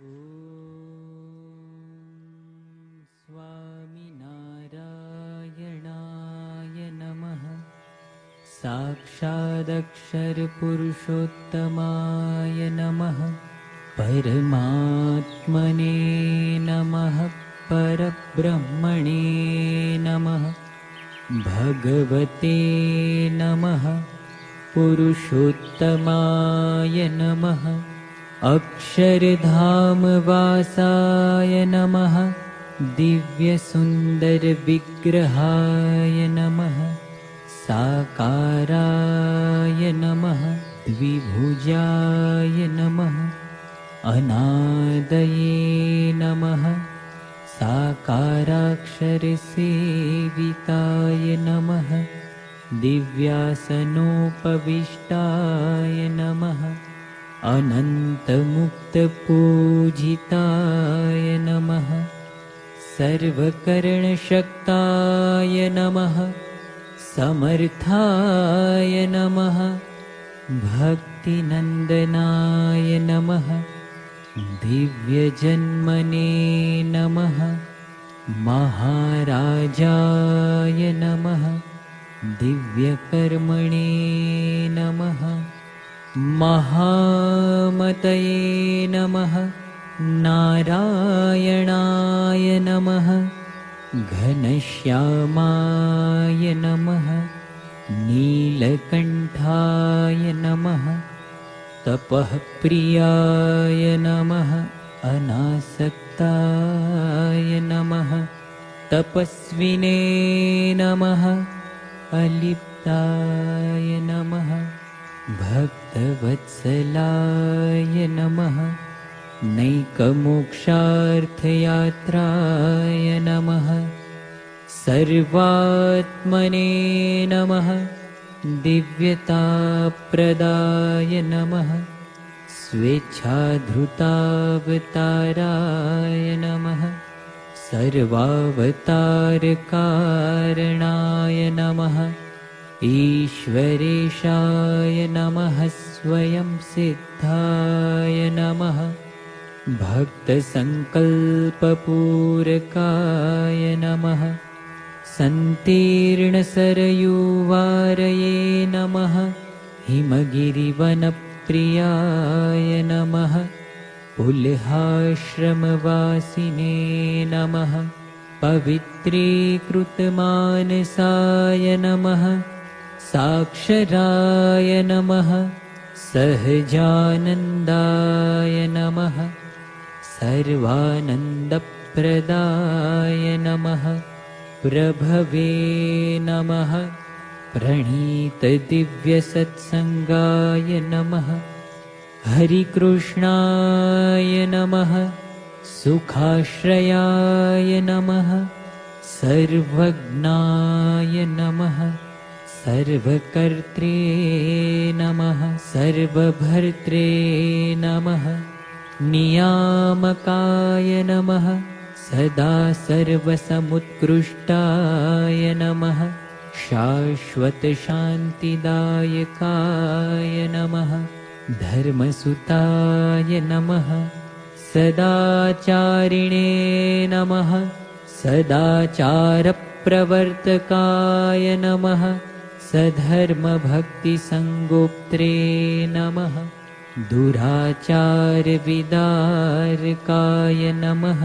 स्वामिनारायणाय नमः। साक्षादक्षरपुरुषोत्तमाय नमः। परमात्मने नमः। परब्रह्मणे नमः। भगवते नमः। पुरुषोत्तमाय नमः। अक्षरधामवासाय नमः। दिव्यसुन्दरविग्रहाय नमः। साकाराय नमः। द्विभुजाय नमः। अनादये नमः। साकाराक्षरसेविताय नमः। दिव्यासनोपविष्टाय नमः। अनन्तमुक्तपूजिताय नमः। सर्वकरणशक्ताय नमः। समर्थाय नमः। भक्तिनन्दनाय नमः। दिव्यजन्मने नमः। महाराजाय नमः। दिव्यकर्मणे नमः। महामतये नमः। नारायणाय नमः। घनश्यामाय नमः। नीलकण्ठाय नमः। तपःप्रियाय नमः। अनासक्ताय नमः। तपस्विने नमः। अलिप्ताय नमः। भक्तवत्सलाय नमः। नैकमोक्षार्थयात्राय नमः। सर्वात्मने नमः। दिव्यताप्रदाय नमः। स्वेच्छाधृतावताराय नमः। सर्वावतारकारणाय नमः। ईश्वरेशाय नमः। स्वयं सिद्धाय नमः। भक्तसङ्कल्पपूरकाय नमः। सन्तीर्णसरयूवारये नमः। हिमगिरिवनप्रियाय नमः। पुल्हाश्रमवासिने नमः। पवित्रीकृतमानसाय नमः। साक्षराय नमः। सहजानन्दाय नमः। सर्वानन्दप्रदाय नमः। प्रभवे नमः। प्रणीतदिव्यसत्सङ्गाय नमः। हरिकृष्णाय नमः। सुखाश्रयाय नमः। सर्वज्ञाय नमः। सर्वकर्त्रे नमः। सर्वभर्त्रे नमः। नियामकाय नमः। सदा सर्वसमुत्कृष्टाय नमः। शाश्वतशान्तिदायकाय नमः। धर्मसुताय नमः। सदाचारिणे नमः। सदाचारप्रवर्तकाय नमः। सधर्मभक्तिसङ्गोप्त्रे नमः। दुराचारविदारकाय नमः।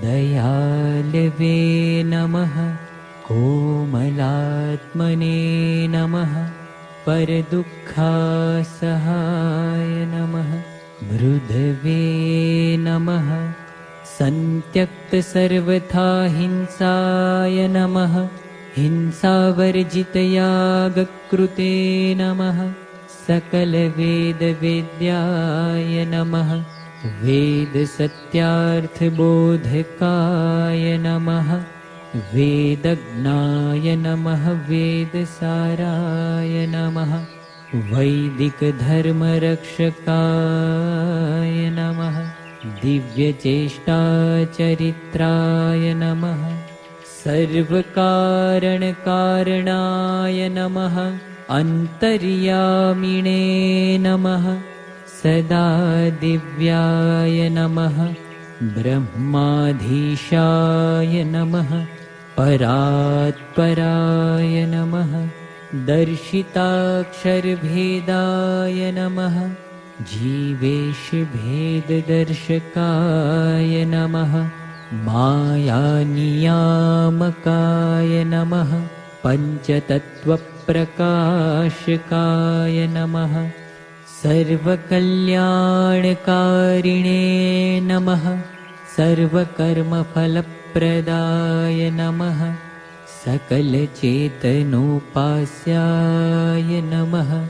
दयालवे नमः। कोमलात्मने नमः। परदुःखासहाय नमः। मृदवे नमः। सन्त्यक्तसर्वथा हिंसाय नमः। हिंसावर्जितयागकृते नमः। सकलवेदवेद्याय नमः। वेदसत्यार्थबोधकाय नमः। वेदज्ञाय नमः। वेदसाराय नमः। वैदिकधर्मरक्षकाय नमः। दिव्यचेष्टाचरित्राय नमः। सर्वकारणकारणाय नमः। अन्तर्यामिणे नमः। सदा दिव्याय नमः। ब्रह्माधीशाय नमः। परात्पराय नमः। दर्शिताक्षरभेदाय नमः। जीवेशभेददर्शकाय नमः। मायानियामकाय नमः। पञ्चतत्त्वप्रकाशकाय नमः। सर्वकल्याणकारिणे नमः। सर्वकर्मफलप्रदाय नमः। सकलचेतनोपास्याय नमः।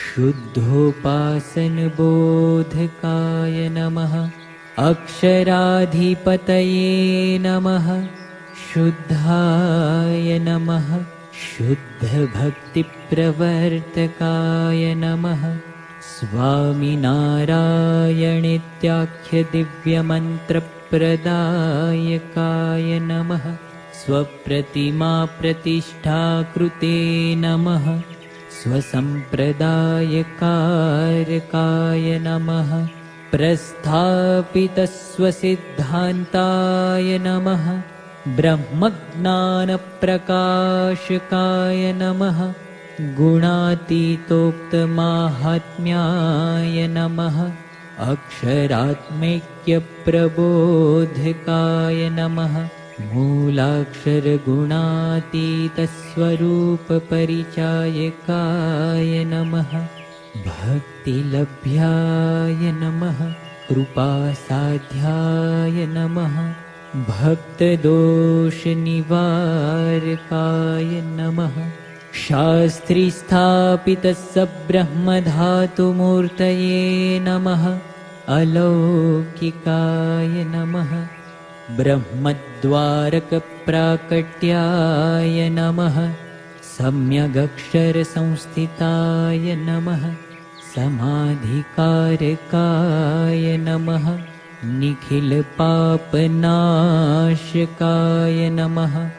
शुद्धोपासनबोधकाय नमः। अक्षराधिपतये नमः। शुद्धाय नमः। शुद्धभक्तिप्रवर्तकाय नमः। स्वामिनारायणेत्याख्यदिव्यमन्त्रप्रदायकाय नमः। स्वप्रतिमाप्रतिष्ठाकृते नमः। स्वसम्प्रदायकारकाय नमः। प्रस्थापितस्वसिद्धान्ताय नमः। ब्रह्मज्ञानप्रकाशकाय नमः। गुणातीतोक्तमाहात्म्याय नमः। अक्षरात्मैक्यप्रबोधकाय नमः। मूलाक्षरगुणातीतस्वरूपपरिचायकाय नमः। भक्तिलभ्याय नमः। कृपासाध्याय नमः। भक्तदोषनिवारकाय नमः। शास्त्रीस्थापितस्ब्रह्मधातुमूर्तये नमः। अलौकिकाय नमः। ब्रह्मद्वारकप्राकट्याय नमः। सम्यगक्षरसंस्थिताय नमः। समाधिकारकाय नमः। निखिलपापनाशकाय नमः।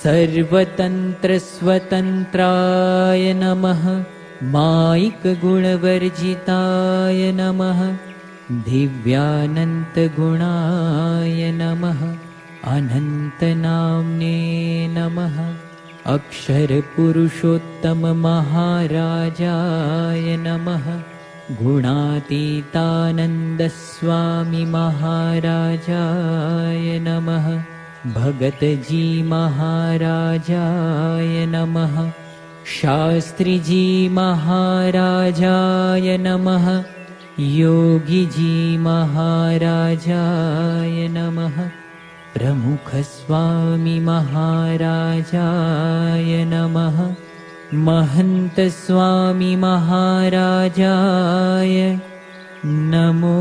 सर्वतन्त्रस्वतन्त्राय नमः। मायिकगुणवर्जिताय नमः। दिव्यानन्तगुणाय नमः। अनन्तनाम्ने नमः। अक्षरपुरुषोत्तममहाराजाय नमः। गुणातीतानन्दस्वामिमहाराजाय नमः। भगतजी महाराजाय नमः। शास्त्रीजी महाराजाय नमः। योगीजी महाराजाय नमः। प्रमुखस्वामी महाराजाय नमः। महन्तस्वामी महाराजाय नमो